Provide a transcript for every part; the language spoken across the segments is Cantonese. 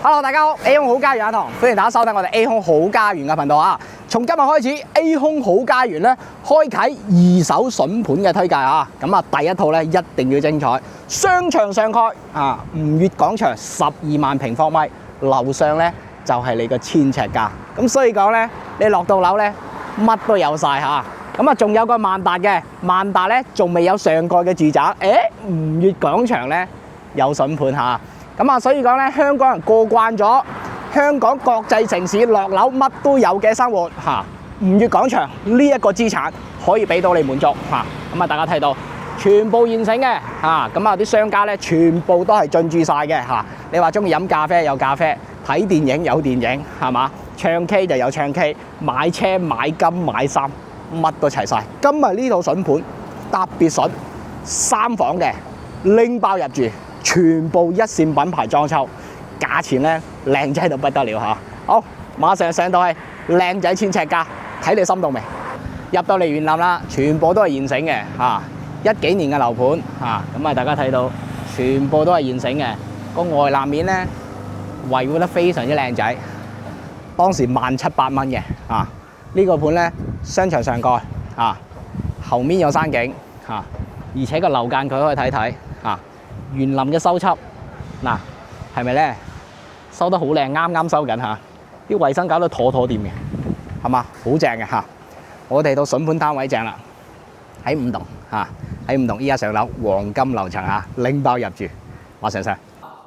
Hello， 大家好 ，A 空好家園阿唐，歡迎大家收睇我哋 A 空好家園嘅頻道啊！從今日開始 ，A 空好家園咧開啟二手筍盤嘅推介啊！咁啊，第一套咧一定要精彩，商場上蓋啊，吳悅廣場12萬平方米，樓上咧就係你個1000尺價，咁所以講咧，你落到樓咧乜都有晒嚇。咁啊，仲有個萬達嘅，萬達咧仲未有上蓋嘅住宅，吳悅廣場咧有筍盤嚇。咁啊，所以講咧，香港人過慣咗香港國際城市落樓乜都有嘅生活嚇，吳悅廣場呢一個資產可以俾到你滿足嚇。咁啊，大家睇到全部現成嘅嚇，咁啊啲商家咧全部都係進駐晒嘅嚇。你話中意飲咖啡有咖啡，睇電影有電影係嘛？唱 K 就有唱 K， 買車買金買衫乜都齊晒。今日呢套筍盤特別筍，3房嘅拎包入住。全部一線品牌裝修，價錢咧靚仔到不得了嚇！好，馬上上到去靚仔1000尺價，睇你心動未？入到嚟園林啦，全部都係現成嘅嚇，10幾年嘅樓盤嚇，咁啊大家睇到全部都係現成嘅，個外立面咧維護得非常之靚仔，當時1700蚊嘅嚇，呢個盤咧商場上蓋嚇，後面有山景嚇，而且個樓間佢可以睇睇嚇。園林嘅修葺，嗱係咪咧收得好靚？啱啱收緊嚇，啲衞生搞到妥妥掂嘅，係嘛？好正嘅嚇！我哋到筍盤單位正啦，喺5棟嚇，喺5棟依家上樓黃金樓層嚇，拎包入住，話上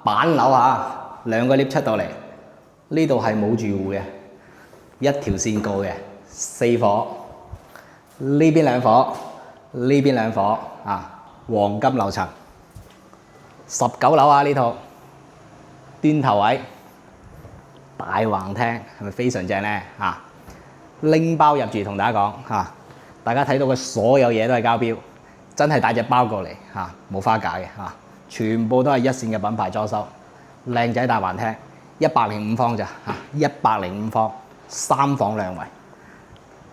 板樓嚇，2個 lift 出到嚟，呢度係冇住戶嘅，一條線過嘅，4伙，呢邊2伙，呢邊2伙啊，黃金樓層。19樓啊！呢套端頭位大橫廳係咪非常正咧？嚇，拎包入住同大家講嚇，大家睇到嘅所有嘢都係交標，真係帶隻包過嚟嚇，冇花架嘅嚇，全部都係一線嘅品牌裝修，靚仔大橫廳，105方咋嚇，105方3房2衛，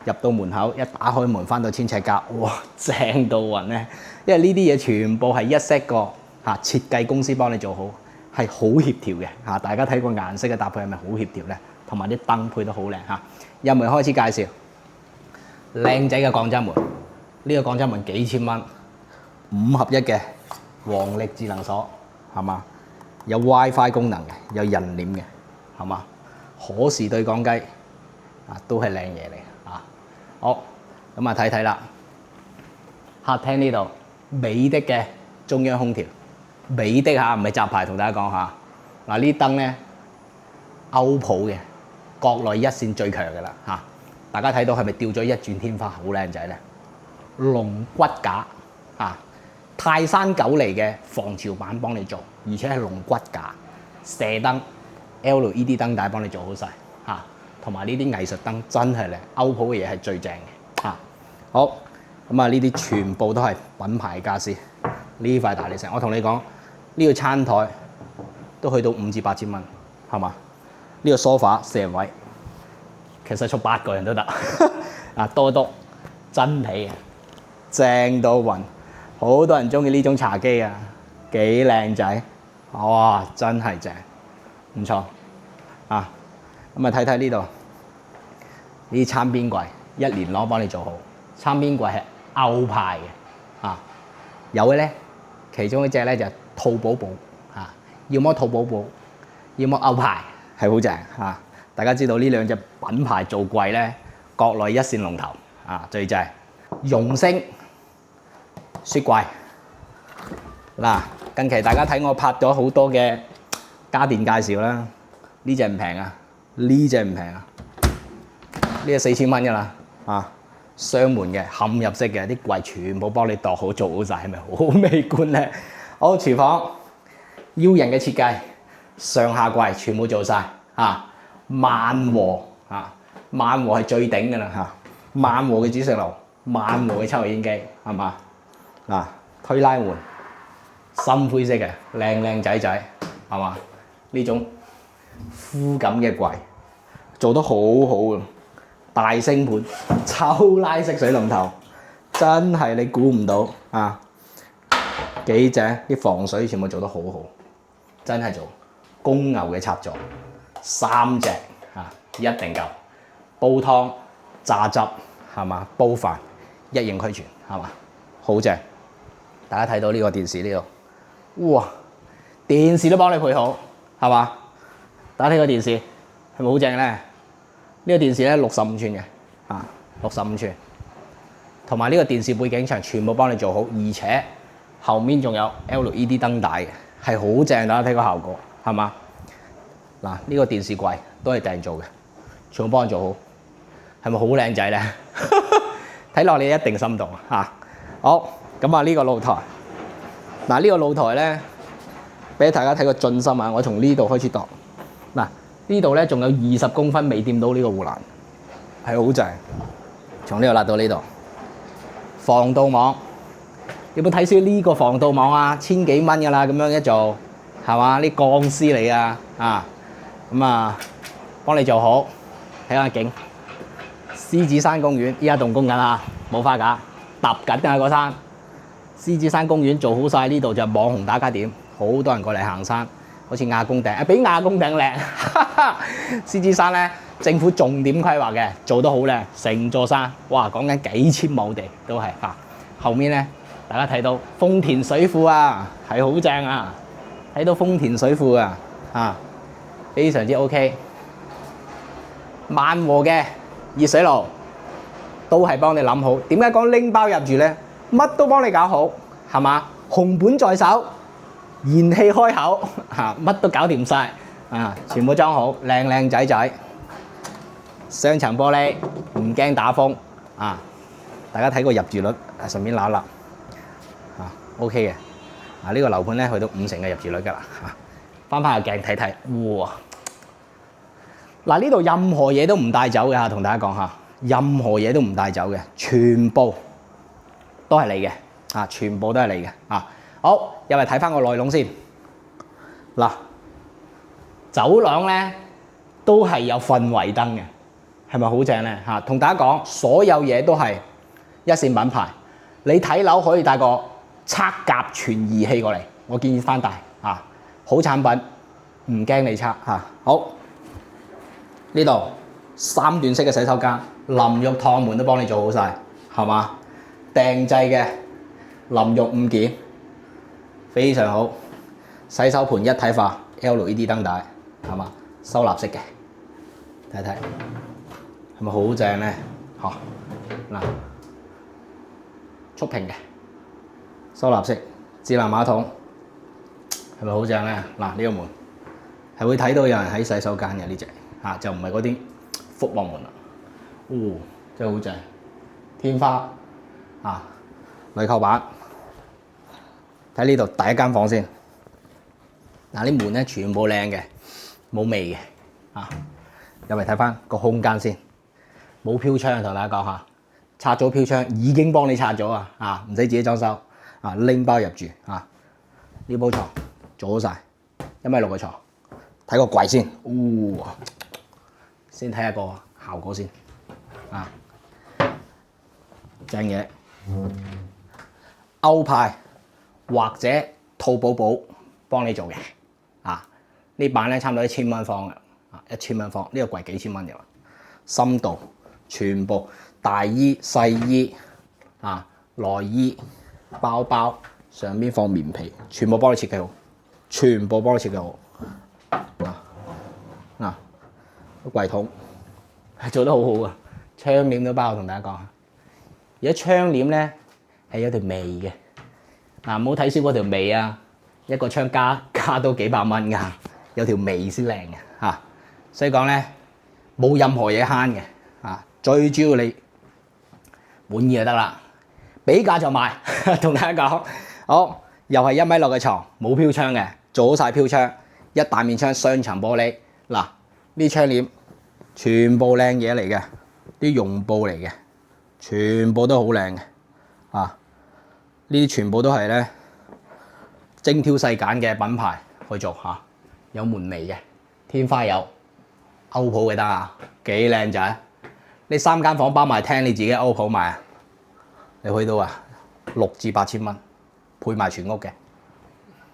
入到門口一打開門翻到1000尺價，哇正到暈咧！因為呢啲嘢全部係一 set 個。設計公司幫你做好，係好協調嘅嚇。大家睇個顏色嘅搭配係咪好協調咧？同埋啲燈配都好靚嚇。入門開始介紹，靚仔嘅廣州門，呢個廣州門幾千蚊，5合1嘅黃力智能鎖係嘛？有 WiFi 功能嘅，有人臉嘅係嘛？可視對講機啊，都係靚嘢嚟啊！好咁啊，睇睇啦，客廳呢度美的嘅中央空調。美的嚇，唔係雜牌，同大家講下。嗱呢燈咧，歐普嘅，國內一線最強嘅啦嚇。大家睇到係咪吊咗一轉天花，好靚仔咧？龍骨架嚇，泰山9厘嘅防潮板幫你做，而且係龍骨架，射燈 LED 燈帶幫你做好晒嚇，同埋呢啲藝術燈真係靚，歐普嘅嘢係最正嘅嚇。好咁啊，呢啲全部都係品牌傢俬，呢塊大理石，我同你講。呢個餐台都去到5至8千蚊，係嘛？呢個梳化4人位，其實坐8個人都得。啊，多多真皮嘅，正到暈，好多人中意呢種茶几啊，幾靚仔，哇！真係正，唔錯啊！咁啊，睇睇呢度呢啲餐邊櫃，一連攞幫你做好。餐邊櫃係歐派嘅，啊有嘅咧，其中一隻咧就兔寶寶嚇，要麼兔寶寶，要麼歐派，係好正嚇。大家知道呢2隻品牌做櫃咧，國內一線龍頭啊，最正。容聲雪櫃嗱，近期大家睇我拍咗好多嘅家電介紹啦，呢隻唔平啊，呢隻唔平啊，呢隻4000蚊㗎啦啊，雙門嘅嵌入式嘅，啲櫃全部幫你度好做好晒，係咪好美觀咧？好，廚房腰人嘅設計，上下櫃全部做晒嚇，萬和嚇，萬和係最頂㗎啦嚇，萬和嘅煮食爐，萬和嘅抽油煙機係嘛？嗱，推拉門，深灰色嘅，靚靚仔仔係嘛？呢種膚感嘅櫃做得好好㗎，大星盤，抽拉式水龍頭，真係你估唔到啊！幾正，啲防水全部做得好好，真係做公牛嘅插座，3隻一定夠。煲湯、榨汁係嘛，煲飯一應俱全係嘛，好正。大家睇到呢個電視呢度，哇！電視都幫你配好係嘛？大家睇個電視係咪好正咧？呢個電視咧65寸嘅65寸，同埋呢個電視背景牆全部幫你做好，而且後面仲有 LED 燈帶嘅，係好正。大家睇個效果係嘛？嗱，呢個電視櫃都係訂做嘅，全部幫你做好，係咪好靚仔咧？睇落你一定心動嚇。好，咁啊呢個露台，嗱呢個露台咧，俾大家睇個進深啊！我從呢度開始度，嗱呢度咧仲有20公分未掂到呢個護欄，係好正。從呢度拉到呢度，防盜網，有冇睇少呢個防盜網啊？千幾蚊㗎啦，咁樣一做係嘛？呢鋼絲嚟啊！咁啊幫你做好，睇下景。獅子山公園依家動工緊啊，冇花架，揼緊啊個山。獅子山公園做好晒，呢度就網紅打卡點，好多人過嚟行山，好似亞公頂，比亞公頂靚。獅子山咧，政府重點規劃嘅，做得好靚，成座山，哇，講緊幾千畝地都係啊。後面咧，大家睇到豐田水庫啊，係好正啊，睇到豐田水庫啊，非常之 OK。萬和嘅熱水爐都係幫你諗好，點解講拎包入住咧？乜都幫你搞好，係嘛？紅本在手，燃氣開口，乜都搞掂晒，全部裝好，靚靚仔仔，雙層玻璃，唔驚打風啊！大家睇個入住率，順便揦一揦，OK 嘅。呢個樓盤咧去到50%嘅入住率㗎啦，翻個鏡睇睇，哇！嗱呢度任何嘢都唔帶走嘅嚇，同大家講下，任何嘢都唔帶走嘅，全部都係你嘅，全部都係你嘅，好，又嚟睇翻個內籠先。嗱，走廊咧都係有氛圍燈嘅，係咪好正咧？同大家講，所有嘢都係一線品牌。你睇樓可以帶個測甲醛儀器過嚟，我建議翻帶好產品，唔驚你測好。呢度3段式嘅洗手間，淋浴趟門都幫你做好晒，係嘛？訂製嘅淋浴5件，非常好。洗手盤一體化 LED 燈帶，係嘛？收納式嘅，睇睇係咪好正咧？嗱，觸屏嘅收納式智能馬桶，係咪好正咧？嗱，呢個門係會睇到有人喺洗手間嘅呢隻。就唔係嗰啲複網門啦，真係好正。天花壘扣板，睇呢度第一間房先。啲門咧全部靚嘅，冇味嘅。入嚟睇翻個空間先，冇飄窗，同大家講下，拆咗飄窗已經幫你拆咗唔使自己裝修拎包入住呢鋪床做好晒，1.6米嘅床。睇個櫃先，先睇下個效果先，正嘢，歐派或者淘寶寶幫你做嘅，呢版咧差唔多1000蚊方嘅，1000蚊方，呢個櫃幾千蚊嘅，深度全部大衣、細衣內衣、包包，上邊放棉被，全部幫你設計好，全部幫你設計好。個櫃桶係做得好好啊，窗簾都包，同大家講。而家窗簾咧係有條眉嘅，唔好睇少嗰條眉啊！一個窗加到幾百蚊㗎，有條眉先靚嘅所以講咧冇任何嘢慳嘅最主要你滿意就得啦，比價就賣。同大家講，好，又係1.6米嘅床，冇飄窗嘅，做好晒飄窗，一大面窗，雙層玻璃。嗱，呢窗簾全部靚嘢嚟嘅，啲絨布嚟嘅，全部都好靚嘅，呢啲全部都係咧精挑細揀嘅品牌去做有門楣嘅，天花有歐普嘅燈幾靚仔。呢3間房包埋廳，你自己歐普買你去到6至8千蚊，配埋全屋嘅，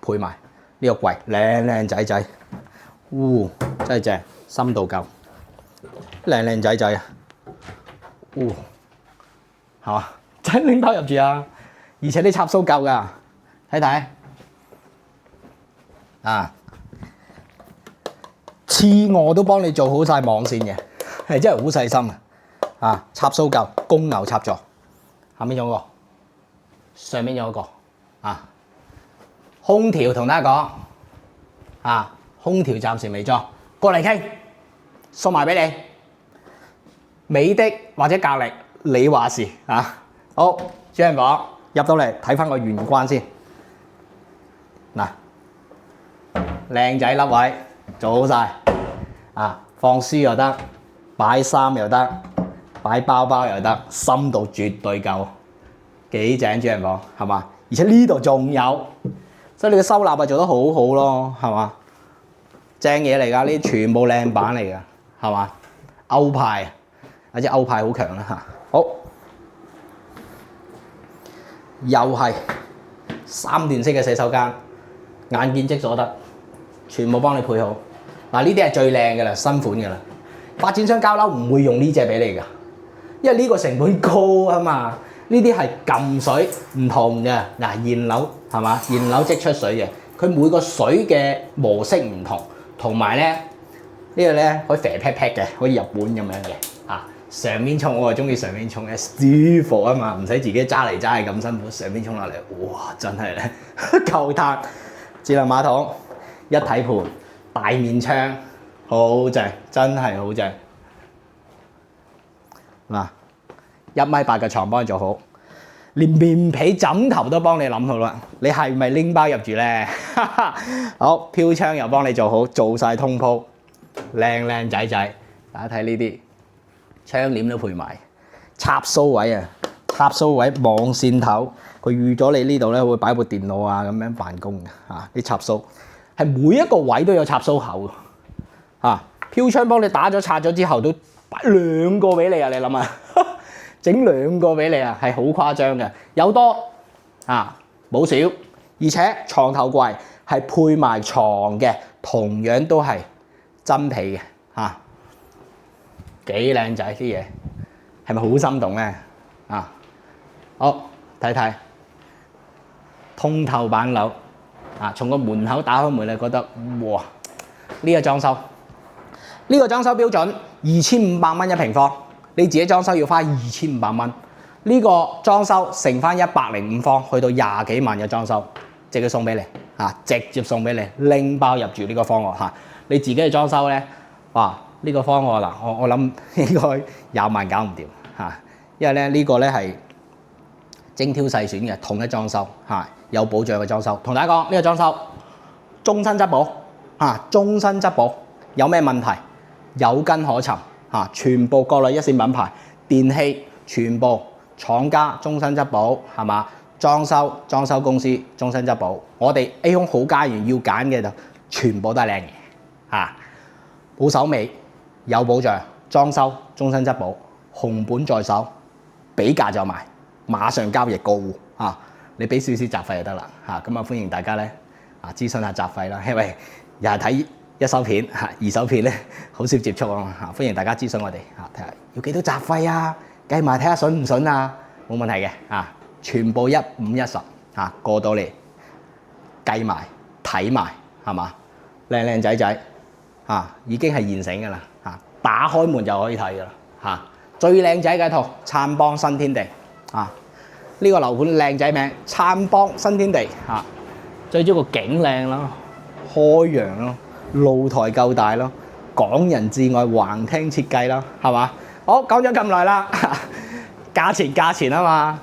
配埋呢個櫃靚靚仔仔。真係正，深度夠，靚靚仔仔啊！係嘛？真拎包入住啊！而且啲插蘇夠㗎，睇睇啊！次臥都幫你做好晒網線嘅，係真係好細心啊！插蘇夠，公牛插座，下面仲有個，上面有一個啊！空調同大家講啊，空調暫時未裝，過嚟傾，送埋俾你。美的或者格力，你話事啊！好，主人房入到嚟睇翻個玄關先。嗱，靚仔粒位做好晒啊！放書又得，擺衫又得，擺包包又得，深度絕對夠，幾正主人房係嘛？而且呢度仲有，所以你嘅收納係做得好好咯，係嘛？正嘢嚟㗎，呢啲全部靚版嚟㗎，係嘛？歐派。或者歐派好強啦嚇，好，又係3段式嘅洗手間，眼見即所得，全部幫你配好。嗱，呢啲係最靚嘅啦，新款嘅啦。發展商交樓唔會用呢隻俾你㗎，因為呢個成本高啊嘛。呢啲係撳水唔同嘅，嗱，現樓係嘛？現樓即出水嘅，佢每個水嘅模式唔同，同埋咧呢個咧可以肥 pat pat 嘅，好似日本咁樣嘅嚇。上面沖我係中意上面沖嘅，舒服啊嘛，唔使自己揸嚟揸去咁辛苦。上面沖落嚟，哇！真係咧夠攤，智能馬桶，一體盤，大面窗，好正，真係好正。嗱，1.8米嘅床幫你做好，連棉被枕頭都幫你諗好啦。你係咪拎包入住咧？好，飄窗又幫你做好，做晒通鋪，靚靚仔仔。大家睇呢啲。窗簾都配埋，插蘇位啊！插蘇位網線頭，佢預咗你呢度咧會擺部電腦啊咁樣辦公嘅嚇。啲插蘇係每一個位都有插蘇口嘅飄窗幫你打咗拆咗之後都擺2個俾你啊！你諗下，整2個俾你啊，係好誇張嘅，有多冇少，而且床頭櫃係配埋床嘅，同樣都係真皮嘅嚇。幾靚仔啲嘢，係咪好心動咧？好睇睇通透版樓從個門口打開門你覺得哇！呢個裝修，標準2500蚊1平方，你自己裝修要花2500蚊。呢個裝修乘翻105方，去到20幾萬嘅裝修，直接送俾你直接送俾你，拎包入住呢個方案你自己嘅裝修咧，哇！呢個方案我諗應該20萬搞唔掂因為咧呢個咧係精挑細選嘅統一裝修有保障嘅裝修。同大家講呢個裝修終身質保終身質保，有咩問題有根可尋全部國內1線品牌電器全部廠家終身質保係嘛？裝修公司終身質保。我哋 A 空好家園要揀嘅就全部都係靚嘢保手尾。有保障，裝修終身質保，紅本在手，比價就賣，馬上交易過戶你俾少少雜費就得啦咁歡迎大家咧諮詢下雜費啦，因為又係睇一手片二手片咧好少接觸啊嘛歡迎大家諮詢我哋睇下要幾多雜費計埋睇下筍唔筍冇問題嘅全部1510過到嚟計埋睇埋係嘛？靚靚仔仔已經係現成㗎啦。打開門就可以睇㗎啦最靚仔嘅套燦邦新天地呢個樓盤靚仔名燦邦新天地最主要個景靚咯，開揚咯，露台夠大咯，港人至愛橫廳設計啦，係嘛？好講咗咁耐啦，價錢啊嘛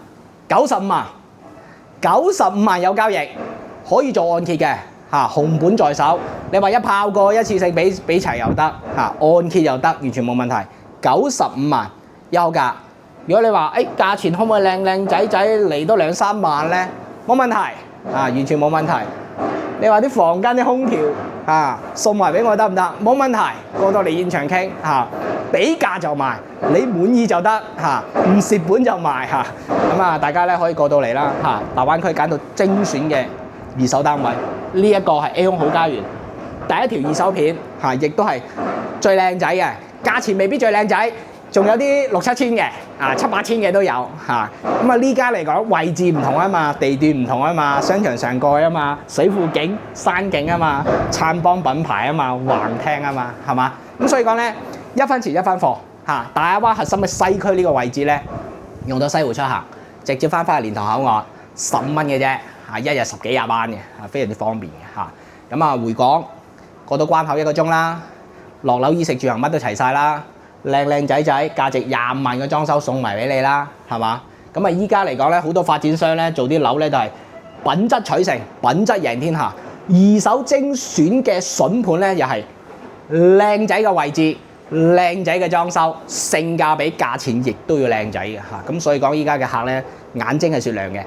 ，95萬，95萬有交易，可以做按揭嘅。紅本在手，你話一炮過一次性俾齊又得按揭又得，完全冇問題。95萬優價。如果你話價錢可唔可以靚靚仔仔嚟多2-3萬咧？冇問題完全冇問題。你話啲房間啲空調送埋俾我得唔得？冇問題，過到嚟現場傾比價就賣，你滿意就得唔蝕本就賣咁大家咧可以過到嚟啦大灣區揀到精選嘅2手單位。呢一個係 A 空好家園第一條二手片嚇，亦都係最靚仔嘅，價錢未必最靚仔，仲有啲6、7千嘅7、8千嘅都有嚇。咁呢間嚟講位置唔同啊嘛，地段唔同啊嘛，商場上蓋啊嘛，水庫景、山景啊嘛，燦邦品牌啊嘛，橫廳啊嘛，係嘛？咁所以講咧，一分錢一分貨嚇。大亞灣核心嘅西區呢個位置咧，用到西湖出行，直接翻去蓮塘口岸，15蚊嘅啫嚇，一日10幾20班嘅嚇，非常之方便嘅嚇。咁回港過到關口1個鐘啦，落樓衣食住行乜都齊晒啦，靚仔仔，價值25萬嘅裝修送埋俾你啦，係嘛？咁依家嚟講咧，好多發展商咧做啲樓咧都係品質取勝，品質贏天下。二手精選嘅筍盤咧，又係靚仔嘅位置。靚仔嘅裝修，性價比價錢亦都要靚仔嘅嚇，咁所以講依家嘅客咧眼睛係雪亮嘅。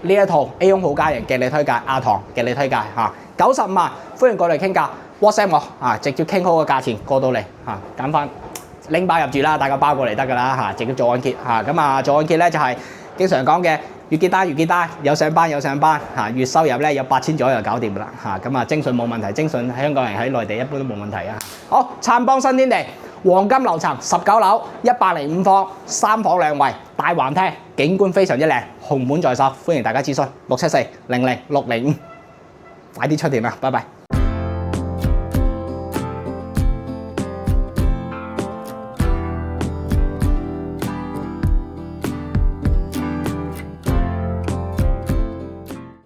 呢一套 A 空好家人極力推介，阿唐極力推介嚇，95萬，歡迎過嚟傾價 ，WhatsApp 我嚇，直接傾好個價錢過到嚟嚇，揀翻拎包入住啦，帶個包過嚟得㗎啦嚇，直接做按揭嚇，做按揭咧就係經常講嘅月結單，有上班嚇，月收入咧有8000左右就搞掂啦嚇，徵信冇問題，徵信香港人喺內地一般都冇問題啊。好，燦邦新天地。黃金樓層19樓105方，3房2衛，大橫廳，景觀非常之靚，紅門在手，歡迎大家諮詢674000605，快啲出電啦，拜拜。